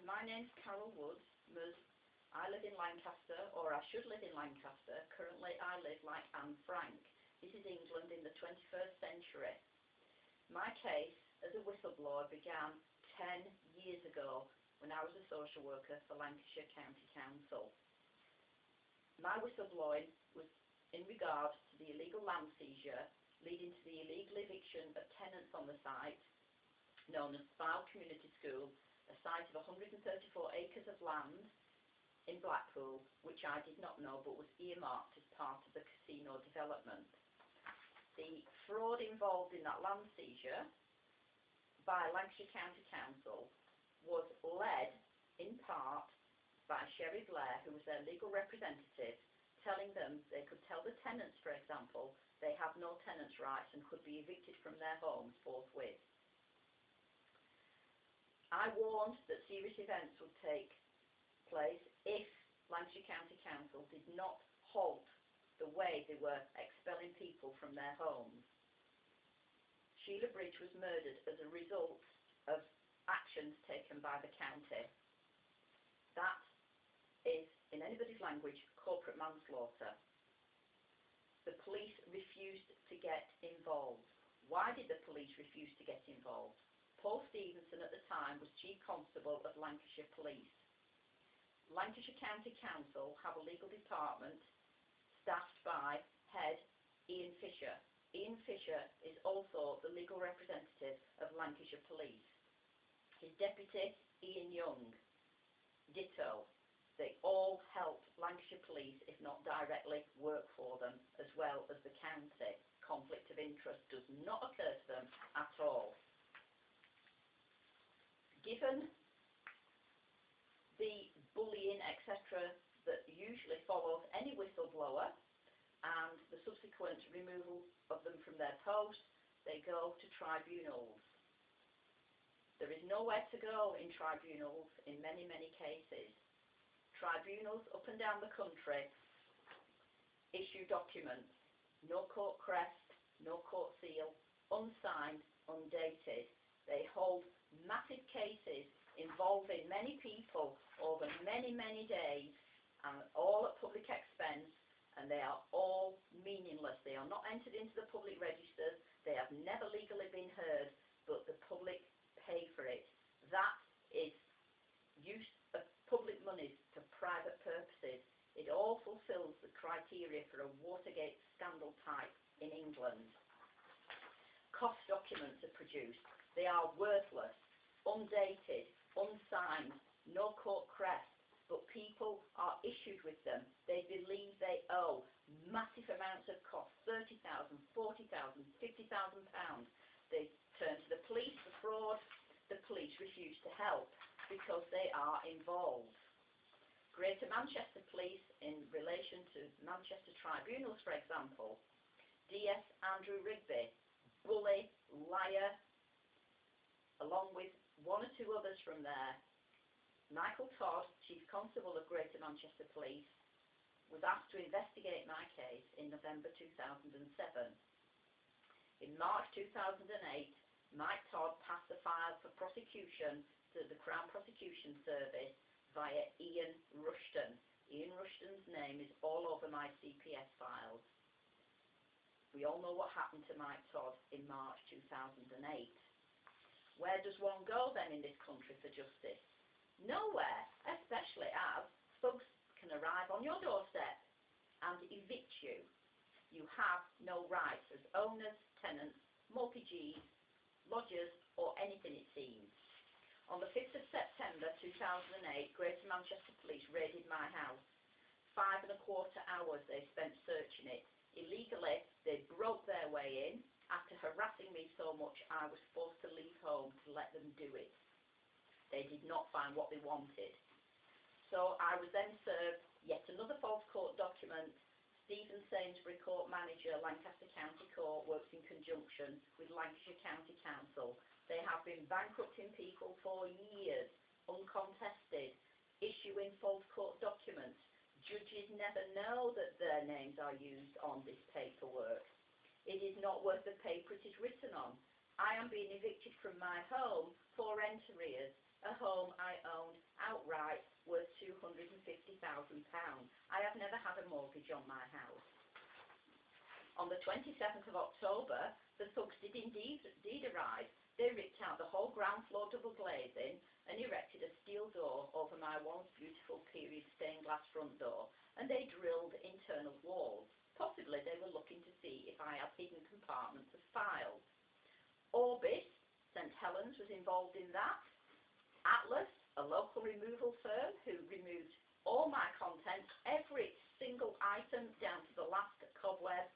My name's Carole Woods. I live in Lancaster, or I should live in Lancaster. Currently I live like Anne Frank. This is England in the 21st century. My case as a whistleblower began 10 years ago when I was a social worker for Lancashire County Council. My whistleblowing was in regard to the illegal land seizure leading to the illegal eviction of tenants on the site known as Fulfils Community School, a site of 134 acres of land in Blackpool, which I did not know but was earmarked as part of the casino development. The fraud involved in that land seizure by Lancashire County Council was led in part by Sherry Blair, who was their legal representative, telling them they could tell the tenants, for example, they have no tenants' rights and could be evicted from their homes forthwith. I warned that serious events would take place if Lancashire County Council did not halt the way they were expelling people from their homes. Sheila Bridge was murdered as a result of actions taken by the county. That is, in anybody's language, corporate manslaughter. The police refused to get involved. Why did the police refuse to get involved? Paul Stevenson at the time was Chief Constable of Lancashire Police. Lancashire County Council have a legal department staffed by head Ian Fisher. Ian Fisher is also the legal representative of Lancashire Police. His deputy, Ian Young, ditto. They all help Lancashire Police, if not directly, work for them, as well as the county. Conflict of interest does not occur to them at all. Given the bullying, etc., that usually follows any whistleblower and the subsequent removal of them from their post, they go to tribunals. There is nowhere to go in tribunals in many, many cases. Tribunals up and down the country issue documents, no court crest, no court seal, unsigned, undated. They hold massive cases involving many people over many, many days, and all at public expense, and they are all meaningless. They are not entered into the public registers. They have never legally been heard, but the public pay for it. That is use of public monies for private purposes. It all fulfills the criteria for a Watergate scandal type in England. Cost documents are produced. They are worthless, undated, unsigned, no court crest, but people are issued with them. They believe they owe massive amounts of cost, £30,000, £40,000, £50,000. They turn to the police for fraud. The police refuse to help because they are involved. Greater Manchester Police, in relation to Manchester tribunals, for example, DS Andrew Rigby, bully, liar, along with one or two others from there. Michael Todd, Chief Constable of Greater Manchester Police, was asked to investigate my case in November 2007. In March 2008, Mike Todd passed the file for prosecution to the Crown Prosecution Service via Ian Rushton. Ian Rushton's name is all over my CPS files. We all know what happened to Mike Todd in March 2008. Where does one go then in this country for justice? Nowhere, especially as thugs can arrive on your doorstep and evict you. You have no rights as owners, tenants, mortgagees, lodgers, or anything it seems. On the 5th of September 2008, Greater Manchester Police raided my house. 5¼ hours they spent searching it. Illegally, they broke their way in. After harassing me so much, I was forced to leave home to let them do it. They did not find what they wanted. So I was then served yet another false court document. Stephen Sainsbury, Court Manager, Lancaster County Court, works in conjunction with Lancashire County Council. They have been bankrupting people for years, uncontested, issuing false court documents. Judges never know that their names are used on this paperwork. It is not worth the paper it is written on. I am being evicted from my home for rent arrears. a home I owned outright worth £250,000. I have never had a mortgage on my house. On the 27th of October, the thugs did indeed arrive. They ripped out the whole ground floor double glazing and erected a steel door over my once beautiful period stained glass front door, and they drilled internal walls. Possibly they were looking to see if I had hidden compartments of files. Orbis, St Helens, was involved in that. Atlas, a local removal firm who removed all my contents, every single item down to the last cobweb.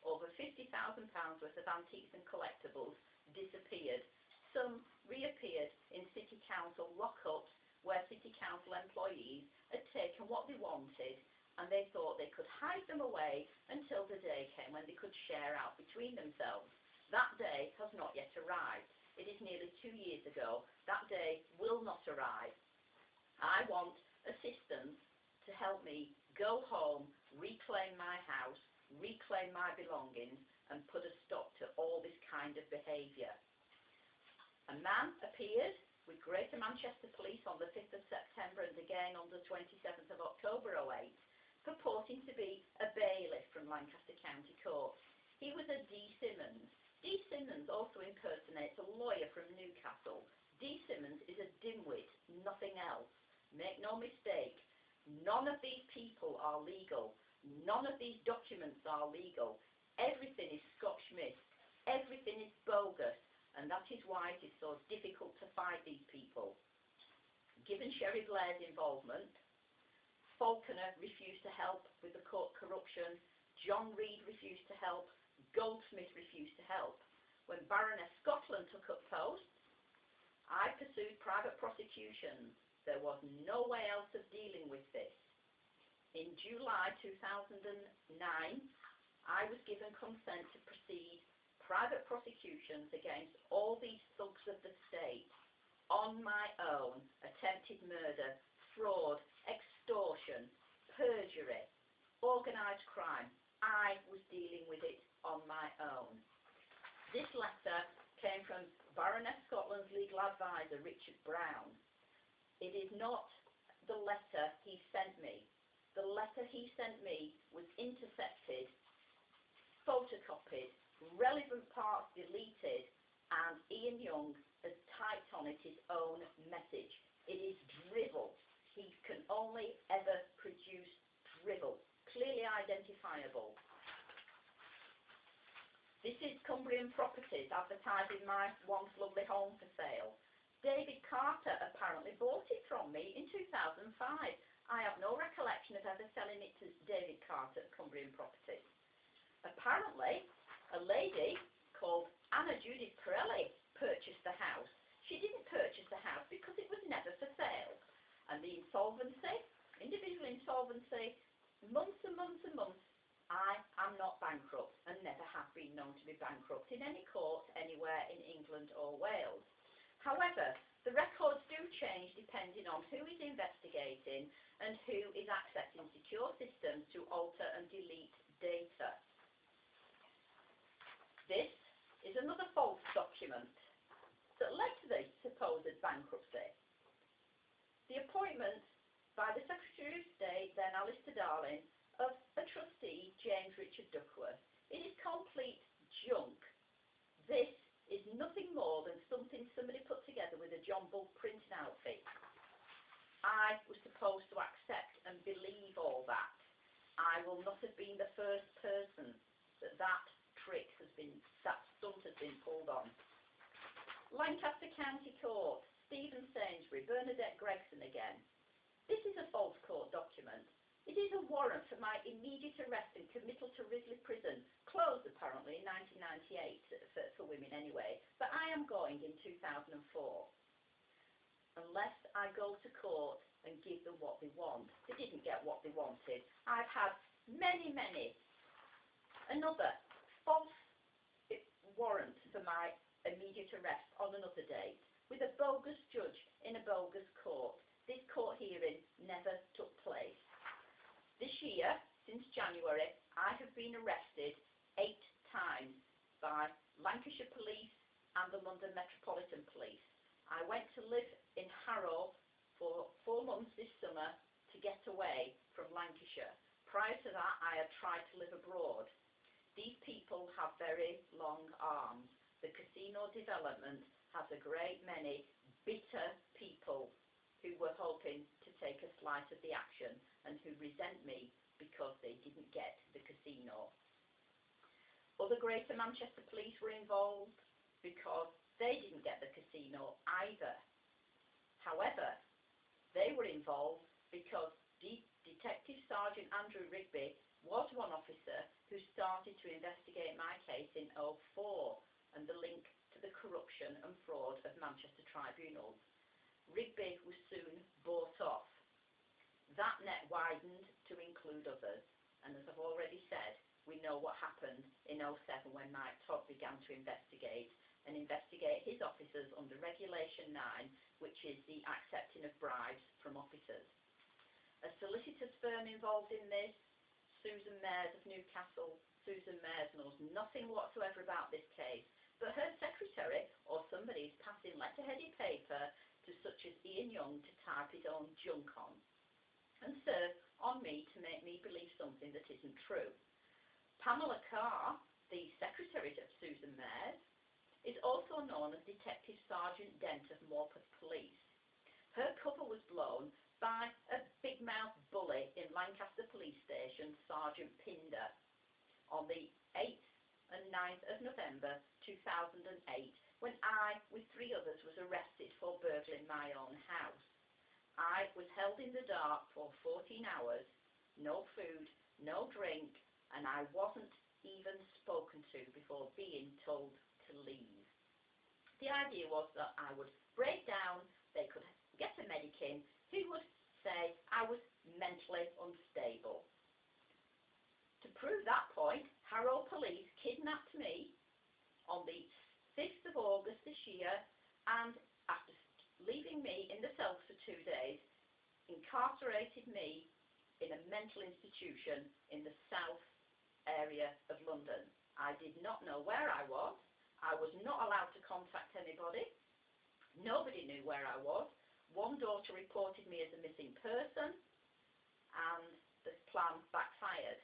Over £50,000 worth of antiques and collectibles disappeared. Some reappeared in City Council lockups where City Council employees had taken what they wanted and they thought they could hide them away until the day came when they could share out between themselves. That day has not yet arrived. It is nearly 2 years ago. That day will not arrive. I want assistance to help me go home, reclaim my house, reclaim my belongings, and put a stop to all this kind of behaviour. A man appeared with Greater Manchester Police on the 5th of September and again on the 27th of October 08, purporting to be a bailiff from Lancaster County Court. He was a D. Simmons. D. Simmons also impersonates a lawyer from Newcastle. D. Simmons is a dimwit, nothing else. Make no mistake, none of these people are legal. None of these documents are legal. Everything is Scotch-mist. Everything is bogus. And that is why it is so difficult to fight these people. Given Sherry Blair's involvement, Falconer refused to help with the court corruption. John Reed refused to help. Goldsmith refused to help. When Baroness Scotland took up post, I pursued private prosecutions. There was no way else of dealing with this. In July 2009, I was given consent to proceed private prosecutions against all these thugs of the state on my own. Attempted murder, fraud, extortion, perjury, organised crime. I was dealing with it on my own. This letter came from Baroness Scotland's legal advisor, Richard Brown. It is not the letter he sent me. The letter he sent me was intercepted, photocopied, relevant parts deleted, and Ian Young has typed on it his own message. It is drivel. He can only ever produce drivel, clearly identifiable. This is Cumbrian Properties advertising my once lovely home for sale. David Carter apparently bought it from me in 2005. I have no recollection of ever selling it to David Carter at Cumbrian Properties. Apparently, a lady called Anna Judith Pirelli purchased the house. She didn't purchase the house because it was never for sale. And the insolvency, individual insolvency, months and months and months, I am not bankrupt and never have been known to be bankrupt in any court anywhere in England or Wales. However, the records do change depending on who is investigating and who is accessing secure systems to alter and delete data. This is another false document that led to the supposed bankruptcy. The appointment by the Secretary of State, then Alistair Darling, of a trustee, James Richard Duckworth. It is complete junk. This is nothing more than something somebody put together with a John Bull printing outfit. I was supposed to accept and believe all that. I will not have been the first person that stunt has been pulled on. Lancaster County Court, Stephen Sainsbury, Bernadette Gregson again. This is a false court document. It is a warrant for my immediate arrest and committal to Risley Prison, closed apparently in 1998 for women anyway, but I am going in 2004. Unless I go to court and give them what they want. They didn't get what they wanted. I've had many. Another false warrant for my immediate arrest on another date with a bogus judge in a bogus court. This court hearing never took place. This year, since January, I have been arrested 8 times by Lancashire Police and the London Metropolitan Police. I went to live in Harrow runner to get away from Lancashire. Prior to that, I had tried to live abroad. These people have very long arms. The casino development has a great many bitter people who were hoping to take a slice of the action and who resent me because they didn't get the casino. Other Greater Manchester police were involved because they didn't get the casino either. However, they were involved because Detective Sergeant Andrew Rigby was one officer who started to investigate my case in 2004 and the link to the corruption and fraud of Manchester tribunals. Rigby was soon bought off. That net widened to include others, and as I've already said, we know what happened in 2007 when Mike Todd began to investigate his officers under Regulation 9, which is the accepting of bribes from officers. A solicitor's firm involved in this, Susan Mayers of Newcastle. Susan Mayers knows nothing whatsoever about this case, but her secretary or somebody is passing letterheaded paper to such as Ian Young to type his own junk on and serve on me to make me believe something that isn't true. Pamela Carr, the secretary of Susan Mayers, is also known as Detective Sergeant Dent of Morpeth Police. Her cover was blown by a big-mouthed bully in Lancaster Police Station, Sergeant Pinder, on the 8th and 9th of November 2008, when I, with 3 others, was arrested for burgling my own house. I was held in the dark for 14 hours, no food, no drink, and I wasn't even spoken to before being told to leave. The idea was that I would break down, they could get a medicine who would say I was mentally unstable. To prove that point, Harrow Police kidnapped me on the 5th of August this year, and after leaving me in the cells for 2 days, incarcerated me in a mental institution in the south area of London. I did not know where I was. I was not allowed to contact anybody. Nobody knew where I was. One daughter reported me as a missing person, and the plan backfired.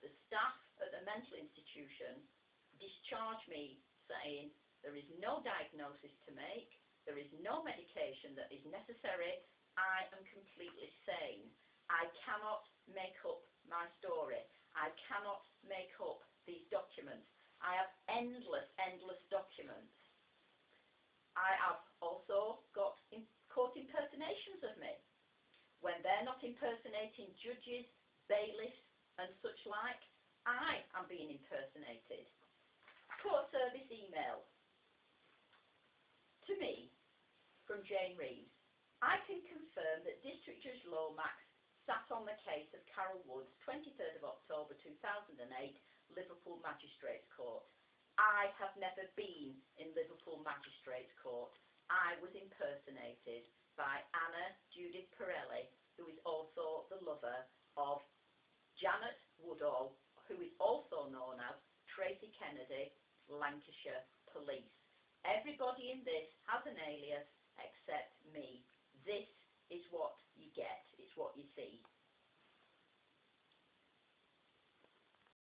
The staff at the mental institution discharged me saying there is no diagnosis to make, there is no medication that is necessary, I am completely sane. I cannot make up my story. I cannot make up these documents. I have endless documents. I have also got court impersonations of me. When they're not impersonating judges, bailiffs and such like, I am being impersonated. Court service email to me from Jane Reeves. I can confirm that District Judge Lomax sat on the case of Carole Woods, 23rd of October 2008, Liverpool Magistrates Court. I have never been in Liverpool Magistrates Court. I was impersonated by Anna Judith Pirelli, who is also the lover of Janet Woodall, who is also known as Tracy Kennedy, Lancashire Police. Everybody in this has an alias except me. This is what you get. It's what you see.